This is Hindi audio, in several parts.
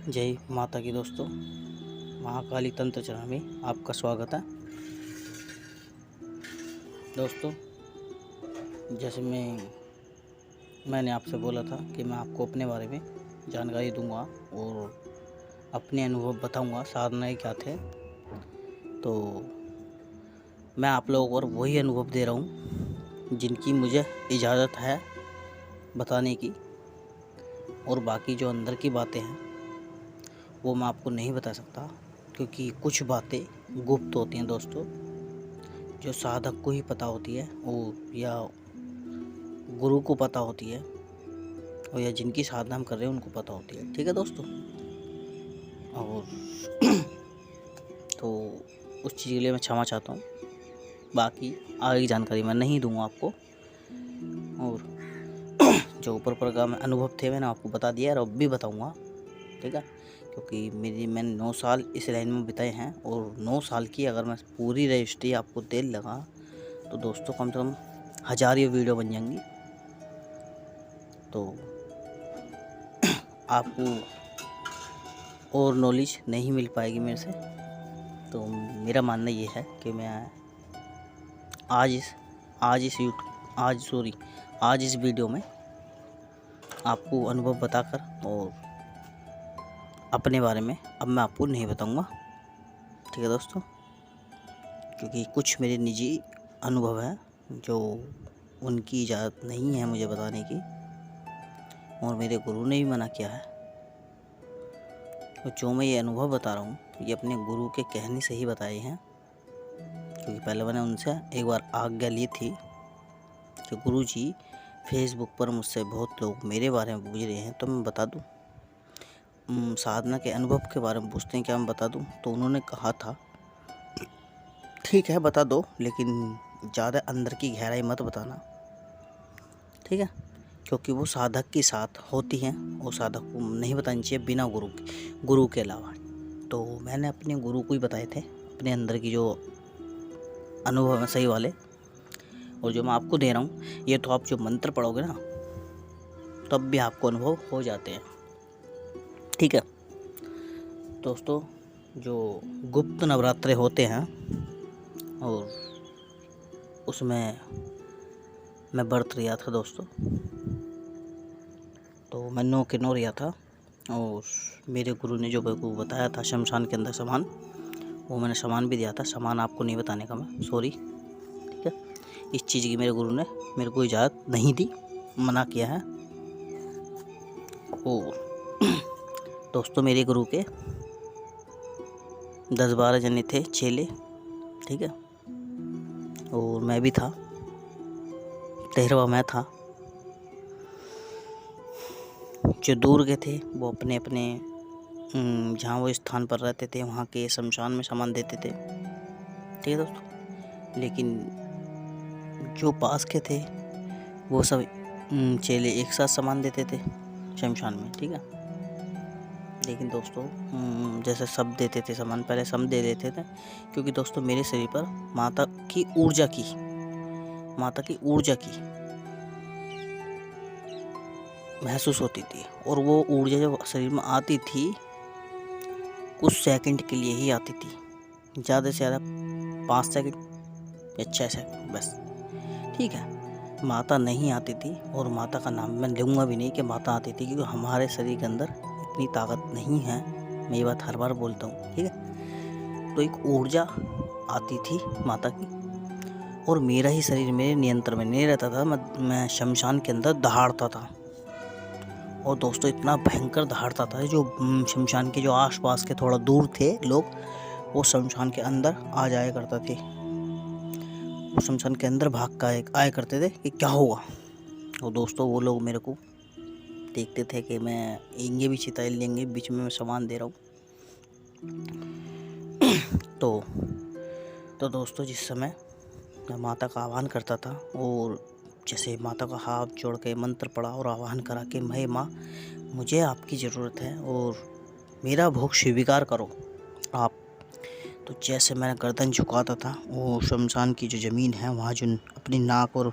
जय माता की दोस्तों, महाकाली तंत्र चरण में आपका स्वागत है। दोस्तों, जैसे मैंने आपसे बोला था कि मैं आपको अपने बारे में जानकारी दूंगा और अपने अनुभव बताऊंगा, साधनाएँ क्या थे। तो मैं आप लोगों को वही अनुभव दे रहा हूँ जिनकी मुझे इजाज़त है बताने की, और बाकी जो अंदर की बातें हैं वो मैं आपको नहीं बता सकता, क्योंकि कुछ बातें गुप्त होती हैं दोस्तों, जो साधक को ही पता होती है और या गुरु को पता होती है, और या जिनकी साधना हम कर रहे हैं उनको पता होती है। ठीक है दोस्तों। और तो उस चीज़ के लिए मैं क्षमा चाहता हूँ। बाकी आगे की जानकारी मैं नहीं दूंगा आपको, और जो ऊपर का मैं अनुभव थे मैंने आपको बता दिया और अब भी बताऊंगा। ठीक है, क्योंकि मैंने 9 साल इस लाइन में बिताए हैं, और 9 साल की अगर मैं पूरी रजिस्ट्री आपको दे लगा तो दोस्तों कम से कम 1000 ये वीडियो बन जाएंगी। तो आपको और नॉलेज नहीं मिल पाएगी मेरे से। तो मेरा मानना ये है कि मैं आज इस वीडियो में आपको अनुभव बताकर और अपने बारे में अब मैं आपको नहीं बताऊंगा। ठीक है दोस्तों, क्योंकि कुछ मेरे निजी अनुभव हैं जो उनकी इजाज़त नहीं है मुझे बताने की, और मेरे गुरु ने भी मना किया है। तो जो मैं ये अनुभव बता रहा हूँ ये अपने गुरु के कहने से ही बताए हैं, क्योंकि पहले मैंने उनसे एक बार आज्ञा ली थी कि गुरु जी, फेसबुक पर मुझसे बहुत लोग मेरे बारे में पूछ रहे हैं, तो मैं बता दूँ, साधना के अनुभव के बारे में पूछते हैं, क्या मैं बता दूँ? तो उन्होंने कहा था ठीक है बता दो, लेकिन ज़्यादा अंदर की गहराई मत बताना। ठीक है, क्योंकि वो साधक के साथ होती हैं और साधक को नहीं बतानी चाहिए बिना गुरु के अलावा। तो मैंने अपने गुरु को ही बताए थे अपने अंदर की जो अनुभव है सही वाले, और जो मैं आपको दे रहा हूँ ये तो आप जो मंत्र पढ़ोगे ना तब भी आपको अनुभव हो जाते हैं। ठीक है दोस्तों, जो गुप्त नवरात्रे होते हैं और उसमें मैं व्रत लिया था दोस्तों। तो मैं 9 के 9 लिया था, और मेरे गुरु ने जो मेरे को बताया था शमशान के अंदर सामान, वो मैंने सामान भी दिया था। सामान आपको नहीं बताने का मैं सॉरी। ठीक है, इस चीज़ की मेरे गुरु ने मेरे को इजाज़त नहीं दी, मना किया है। और दोस्तों मेरे गुरु के 10-12 जने थे, चेले। ठीक है, और मैं भी था, 13वां मैं था। जो दूर के थे वो अपने अपने जहाँ वो स्थान पर रहते थे वहाँ के शमशान में सामान देते थे। ठीक है दोस्तों, लेकिन जो पास के थे वो सब चेले एक साथ सामान देते थे शमशान में। ठीक है, लेकिन दोस्तों जैसे सब देते थे सामान, पहले सब दे देते थे, क्योंकि दोस्तों मेरे शरीर पर माता की ऊर्जा की महसूस होती थी, और वो ऊर्जा जब शरीर में आती थी कुछ सेकंड के लिए ही आती थी, ज़्यादा से ज़्यादा 5 सेकंड या 6 सेकंड बस। ठीक है, माता नहीं आती थी, और माता का नाम मैं लूँगा भी नहीं कि माता आती थी, क्योंकि हमारे शरीर के अंदर इतनी ताकत नहीं है। मैं ये बात हर बार बोलता हूँ। ठीक है, तो एक ऊर्जा आती थी माता की, और मेरा ही शरीर मेरे नियंत्रण में नहीं रहता था। मैं शमशान के अंदर दहाड़ता था, और दोस्तों इतना भयंकर दहाड़ता था, जो शमशान के जो आसपास के थोड़ा दूर थे लोग, वो शमशान के अंदर आ जाया करते थे। वो शमशान के अंदर भाग कर आया करते थे कि क्या होगा। और दोस्तों वो लोग मेरे को देखते थे कि मैं इंगे भी चिता लेंगे, बीच में मैं सामान दे रहा हूँ। तो दोस्तों जिस समय मैं माता का आह्वान करता था, और जैसे माता का हाथ जोड़ के मंत्र पढ़ा और आह्वान करा कि मैं माँ, मुझे आपकी ज़रूरत है और मेरा भोग स्वीकार करो आप। तो जैसे मैंने गर्दन झुकाता था, वो शमशान की जो ज़मीन है वहाँ जो अपनी नाक और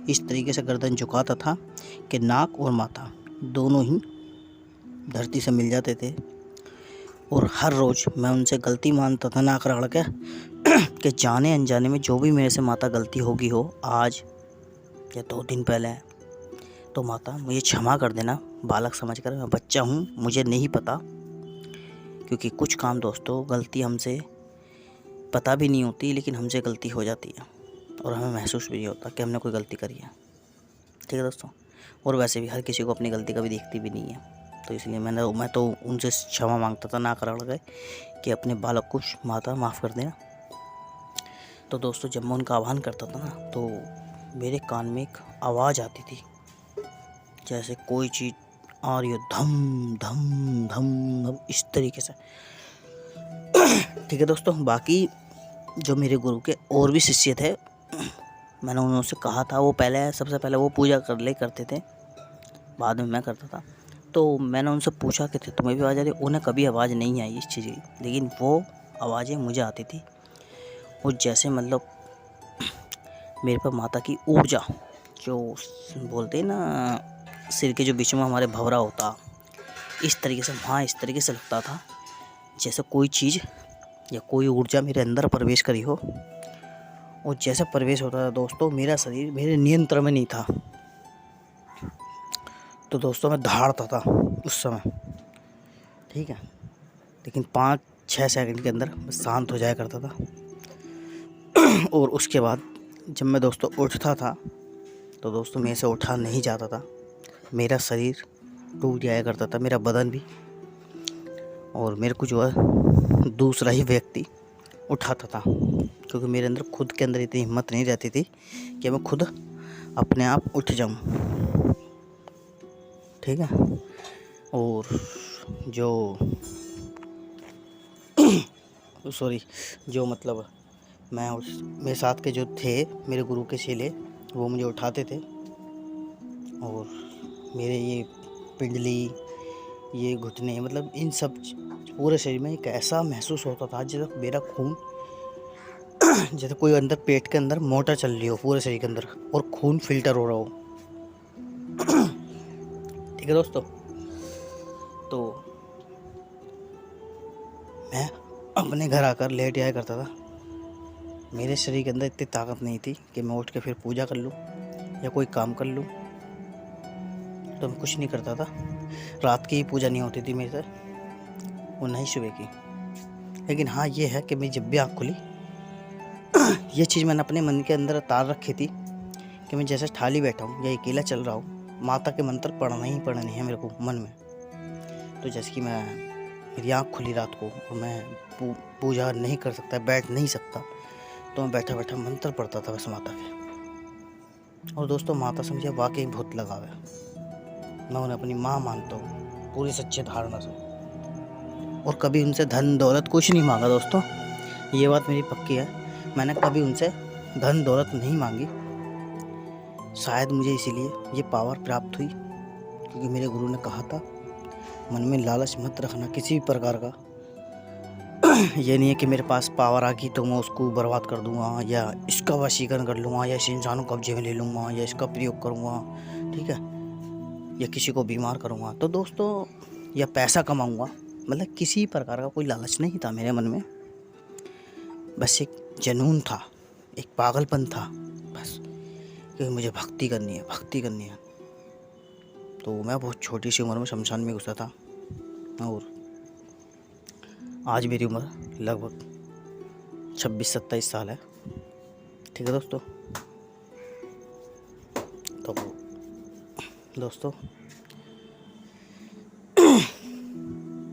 इस तरीके से गर्दन झुकाता था कि नाक और माथा दोनों ही धरती से मिल जाते थे और हर रोज़ मैं उनसे गलती मानता था नाक रगड़ के कि जाने अनजाने में जो भी मेरे से माता गलती होगी हो आज या 2 दिन पहले, तो माता मुझे क्षमा कर देना, बालक समझकर, मैं बच्चा हूँ, मुझे नहीं पता। क्योंकि कुछ काम दोस्तों गलती हमसे पता भी नहीं होती, लेकिन हमसे गलती हो जाती है और हमें महसूस भी नहीं होता कि हमने कोई गलती करी है। ठीक है दोस्तों, और वैसे भी हर किसी को अपनी गलती कभी दिखती भी नहीं है, तो इसलिए मैं तो उनसे क्षमा मांगता था नाक रगड़ गए कि अपने बालक को माता माफ़ कर देना। तो दोस्तों जब मैं उनका आह्वान करता था ना, तो मेरे कान में एक आवाज़ आती थी जैसे कोई चीज़ आ रही हो, धम धम धम धम, इस तरीके से। ठीक है दोस्तों, बाकी जो मेरे गुरु के और भी शिष्य थे, मैंने उनसे कहा था, वो सबसे पहले वो पूजा करते थे, बाद में मैं करता था। तो मैंने उनसे पूछा कि तुम्हें भी आवाज़ आ रही? उन्हें कभी आवाज़ नहीं आई इस चीज़ की, लेकिन वो आवाज़ें मुझे आती थी। वो जैसे मतलब मेरे पर माता की ऊर्जा, जो बोलते हैं ना सिर के जो बीच में हमारे भंवरा होता, इस तरीके से वहाँ इस तरीके से लगता था जैसे कोई चीज़ या कोई ऊर्जा मेरे अंदर प्रवेश करी हो। और जैसे प्रवेश होता था दोस्तों, मेरा शरीर मेरे नियंत्रण में नहीं था। तो दोस्तों मैं दहाड़ता था उस समय, ठीक है, लेकिन 5-6 सेकंड के अंदर मैं शांत हो जाया करता था। और उसके बाद जब मैं दोस्तों उठता था, तो दोस्तों मेरे से उठा नहीं जाता था, मेरा शरीर टूट जाया करता था, मेरा बदन भी, और मेरे को जो है दूसरा ही व्यक्ति उठाता था, क्योंकि मेरे अंदर खुद के अंदर इतनी हिम्मत नहीं रहती थी कि मैं खुद अपने आप उठ जाऊं। ठीक है, और जो जो मतलब मेरे साथ के जो थे मेरे गुरु के चेले, वो मुझे उठाते थे, और मेरे ये पिंडली, ये घुटने, मतलब इन सब पूरे शरीर में एक ऐसा महसूस होता था जैसे मेरा खून जैसे कोई अंदर पेट के अंदर मोटर चल रही हो पूरे शरीर के अंदर, और खून फिल्टर हो रहा हो। ठीक है दोस्तों, तो मैं अपने घर आकर लेट आया करता था। मेरे शरीर के अंदर इतनी ताकत नहीं थी कि मैं उठ के फिर पूजा कर लूँ या कोई काम कर लूँ, तो मैं कुछ नहीं करता था। रात की ही पूजा नहीं होती थी मेरे से, और नहीं सुबह की। लेकिन हाँ ये है कि मेरी जब भी आँख खुली, ये चीज़ मैंने अपने मन के अंदर तार रखी थी कि मैं जैसे थाली बैठा हूँ या अकेला चल रहा हूँ, माता के मंत्र पढ़ना है मेरे को मन में। तो जैसे कि मेरी आँख खुली रात को और मैं पूजा नहीं कर सकता, बैठ नहीं सकता, तो मैं बैठा बैठा मंत्र पढ़ता था बस माता के। और दोस्तों माता से मुझे वाकई बहुत लगाव है, मैं उन्हें अपनी माँ मानता हूँ पूरी सच्चे धारणा से, और कभी उनसे धन दौलत कुछ नहीं मांगा दोस्तों, ये बात मेरी पक्की है। मैंने कभी उनसे धन दौलत नहीं मांगी। शायद मुझे इसीलिए ये पावर प्राप्त हुई, क्योंकि मेरे गुरु ने कहा था मन में लालच मत रखना किसी भी प्रकार का। ये नहीं है कि मेरे पास पावर आ गई तो मैं उसको बर्बाद कर दूंगा, या इसका वशीकरण कर लूँगा, या इस इंसान को कब्जे में ले लूँगा, या इसका प्रयोग करूँगा, ठीक है, या किसी को बीमार करूँगा, तो दोस्तों, या पैसा कमाऊँगा, मतलब किसी प्रकार का कोई लालच नहीं था मेरे मन में। बस एक जुनून था, एक पागलपन था बस, कि मुझे भक्ति करनी है। तो मैं बहुत छोटी सी उम्र में शमशान में घुसा था, और आज मेरी उम्र लगभग 26-27 साल है। ठीक है दोस्तों, तो दोस्तों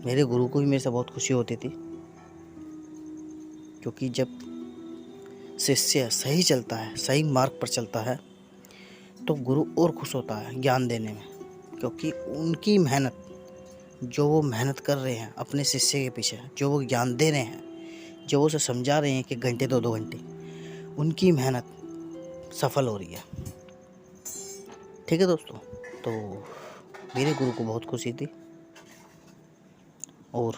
मेरे गुरु को भी मेरे से बहुत खुशी होती थी, क्योंकि जब शिष्य सही चलता है, सही मार्ग पर चलता है, तो गुरु और खुश होता है ज्ञान देने में, क्योंकि उनकी मेहनत, जो वो मेहनत कर रहे हैं अपने शिष्य के पीछे, जो वो ज्ञान दे रहे हैं, जो वो उसे समझा रहे हैं कि घंटे 2-2 घंटे, उनकी मेहनत सफल हो रही है। ठीक है दोस्तों, तो मेरे गुरु को बहुत खुशी थी, और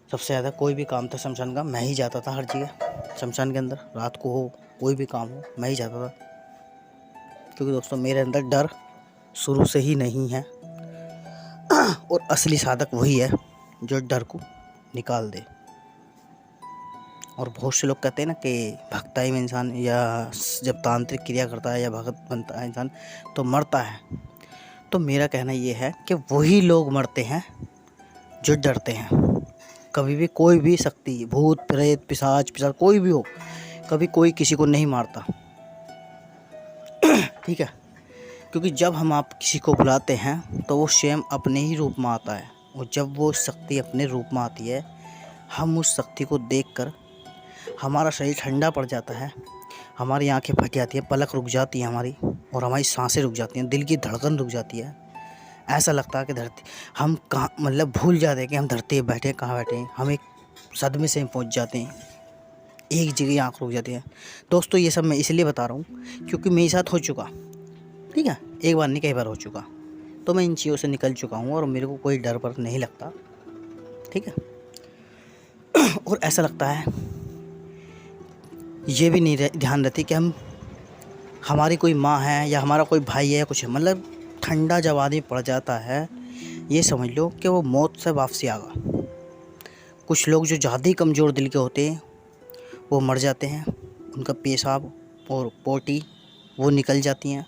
सबसे ज़्यादा कोई भी काम था शमशान का, मैं ही जाता था हर जगह शमशान के अंदर, रात को हो कोई भी काम हो मैं ही जाता था, क्योंकि दोस्तों मेरे अंदर डर शुरू से ही नहीं है। और असली साधक वही है जो डर को निकाल दे। और बहुत से लोग कहते हैं ना कि भक्ताई में इंसान या जब तांत्रिक क्रिया करता है या भगत बनता है इंसान तो मरता है। तो मेरा कहना ये है कि वही लोग मरते हैं जो डरते हैं। कभी भी कोई भी शक्ति, भूत प्रेत पिशाच कोई भी हो, कभी कोई किसी को नहीं मारता, ठीक है। क्योंकि जब हम आप किसी को बुलाते हैं तो वो स्वयं अपने ही रूप में आता है, और जब वो शक्ति अपने रूप में आती है, हम उस शक्ति को देखकर हमारा शरीर ठंडा पड़ जाता है, हमारी आंखें फट जाती हैं, पलक रुक जाती है हमारी, और हमारी सांसें रुक जाती हैं, दिल की धड़कन रुक जाती है। ऐसा लगता है कि धरती हम कहाँ, मतलब भूल जाते हैं कि हम धरती पर बैठे कहाँ बैठे हैं, हम एक सदमे से पहुंच जाते हैं, एक जगह आँख रुक जाती है। दोस्तों ये सब मैं इसलिए बता रहा हूँ क्योंकि मेरे साथ हो चुका, ठीक है, एक बार नहीं कई बार हो चुका, तो मैं इन चीज़ों से निकल चुका हूँ और मेरे को कोई डर पर नहीं लगता, ठीक है। और ऐसा लगता है ये भी नहीं ध्यान रहती कि हमारी कोई माँ है या हमारा कोई भाई है या कुछ है, मतलब ठंडा जब आदमी पड़ जाता है ये समझ लो कि वो मौत से वापसी आ गया। कुछ लोग जो ज़्यादा ही कमज़ोर दिल के होते हैं वो मर जाते हैं, उनका पेशाब और पोटी वो निकल जाती हैं,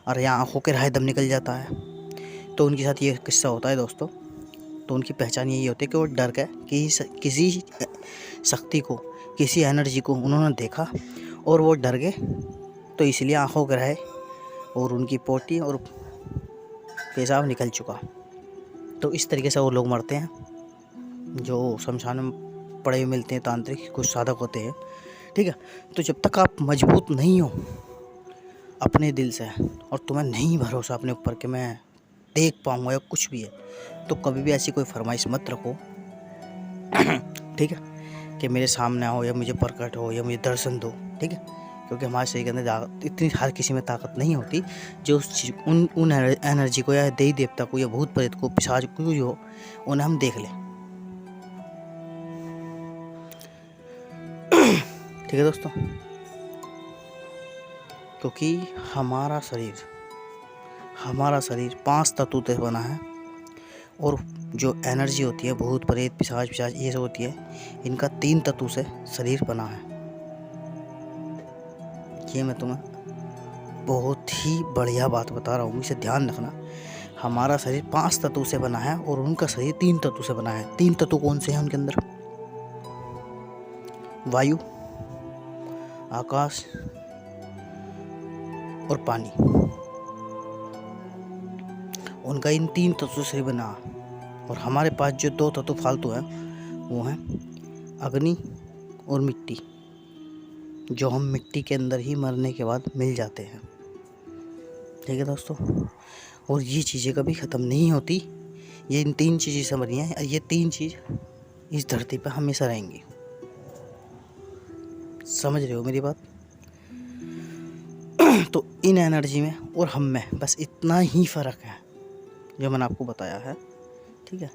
और यहाँ आँखों के राह दम निकल जाता है। तो उनके साथ ये किस्सा होता है दोस्तों। तो उनकी पहचान यही होती है कि वो डर गए कि किसी शक्ति को, किसी एनर्जी को उन्होंने देखा और वो डर गए, तो इसलिए आँखों के राह और उनकी पोटी और पेशाब निकल चुका। तो इस तरीके से वो लोग मरते हैं जो शमशान में पड़े हुए मिलते हैं, तांत्रिक कुछ साधक होते हैं, ठीक है। तो जब तक आप मजबूत नहीं हो अपने दिल से और तुम्हें नहीं भरोसा अपने ऊपर कि मैं देख पाऊँगा या कुछ भी है, तो कभी भी ऐसी कोई फरमाइश मत रखो, ठीक है, कि मेरे सामने आओ या मुझे प्रकट हो या मुझे दर्शन दो, ठीक है। क्योंकि हमारे शरीर के अंदर इतनी हर किसी में ताकत नहीं होती जो उस चीज़ उन एनर्जी को या देवी देवता को या भूत प्रेत को पिशाच को जो हो उन्हें हम देख लें, ठीक है दोस्तों। क्योंकि हमारा शरीर 5 तत्वों से बना है, और जो एनर्जी होती है भूत प्रेत पिशाच ये सब होती है, इनका 3 तत्वों से शरीर बना है। ये मैं तुम्हें बहुत ही बढ़िया बात बता रहा हूँ, इसे ध्यान रखना। हमारा शरीर 5 तत्वों से बना है और उनका शरीर 3 तत्वों से बना है। 3 तत्व कौन से हैं उनके अंदर? वायु, आकाश और पानी। उनका इन 3 तत्वों से बना। और हमारे पास जो 2 तत्व फालतू हैं वो हैं अग्नि और मिट्टी, जो हम मिट्टी के अंदर ही मरने के बाद मिल जाते हैं, ठीक है दोस्तों। और ये चीज़ें कभी ख़त्म नहीं होती, ये इन 3 चीज़ें से बनी हैं, और ये 3 चीज़ इस धरती पर हमेशा रहेंगी। समझ रहे हो मेरी बात? तो इन एनर्जी में और हम में बस इतना ही फ़र्क है जो मैंने आपको बताया है, ठीक है।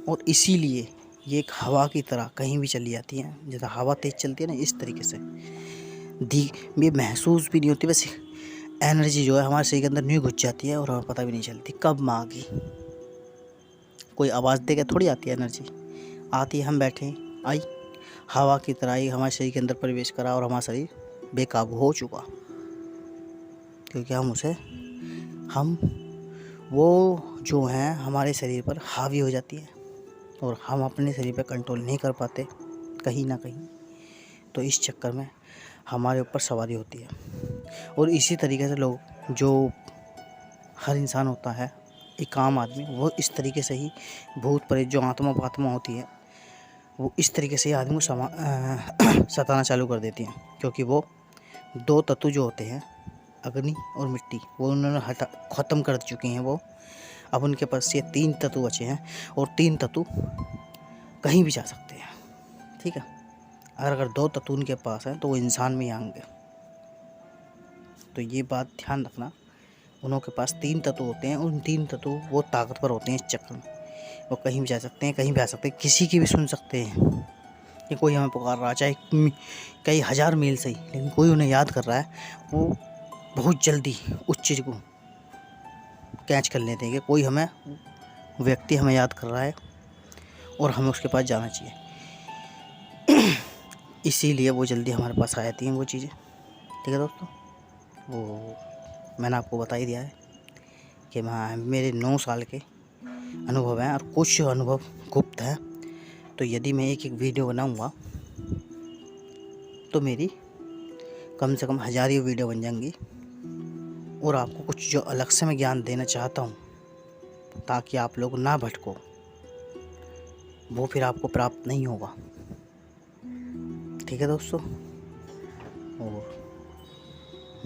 और इसीलिए ये एक हवा की तरह कहीं भी चली जाती है, जैसे हवा तेज़ चलती है ना, इस तरीके से ये महसूस भी नहीं होती, बस एनर्जी जो है हमारे शरीर के अंदर नहीं घुस जाती है और हमें पता भी नहीं चलती कब में आ गई। कोई आवाज़ दे के थोड़ी आती है एनर्जी, आती है हम बैठे आई, हवा की तरह ही हमारे शरीर के अंदर प्रवेश करा और हमारा शरीर बेकाबू हो चुका, क्योंकि हम वो जो हैं हमारे शरीर पर हावी हो जाती है और हम अपने शरीर पर कंट्रोल नहीं कर पाते कहीं ना कहीं। तो इस चक्कर में हमारे ऊपर सवारी होती है। और इसी तरीके से लोग, जो हर इंसान होता है एक आम आदमी, वो इस तरीके से ही भूत प्रेत जो आत्मा होती है वो इस तरीके से आदमी को सताना चालू कर देती हैं, क्योंकि वो 2 तत्व जो होते हैं अग्नि और मिट्टी वो उन्होंने ख़त्म कर चुके हैं वो। अब उनके पास ये 3 तत्व बचे हैं और 3 तत्व कहीं भी जा सकते हैं, ठीक है। अगर 2 तत्व उनके पास हैं तो वो इंसान में ही आएंगे। तो ये बात ध्यान रखना, उनके पास 3 तत्व होते हैं, उन 3 तत्व वो ताकतवर होते हैं इस चक्कर में। वो कहीं भी जा सकते हैं, कहीं भी आ सकते हैं, किसी की भी सुन सकते हैं कि कोई हमें पुकार रहा है, चाहे कई हज़ार मील से ही, लेकिन कोई उन्हें याद कर रहा है, वो बहुत जल्दी उस चीज़ को कैच कर लेते हैं कि कोई हमें व्यक्ति हमें याद कर रहा है और हमें उसके पास जाना चाहिए। इसीलिए वो जल्दी हमारे पास आ जाती हैं वो चीज़ें। ठीक है दोस्तों, वो मैंने आपको बता ही दिया है कि मेरे 9 साल के अनुभव हैं और कुछ अनुभव गुप्त हैं। तो यदि मैं एक वीडियो बनाऊंगा तो मेरी कम से कम 1000 वीडियो बन जाएंगी। और आपको कुछ जो अलग से मैं ज्ञान देना चाहता हूँ ताकि आप लोग ना भटको, वो फिर आपको प्राप्त नहीं होगा। ठीक है दोस्तों, और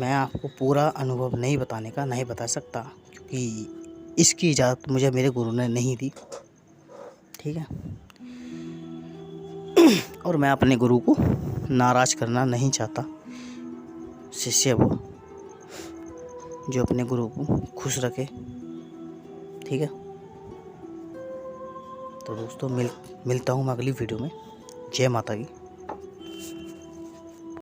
मैं आपको पूरा अनुभव नहीं बता सकता क्योंकि इसकी इजाज़त मुझे मेरे गुरु ने नहीं दी। ठीक है, और मैं अपने गुरु को नाराज़ करना नहीं चाहता। शिष्य वो जो अपने गुरु को खुश रखे। ठीक है, तो दोस्तों मिलता हूँ मैं अगली वीडियो में। जय माता की।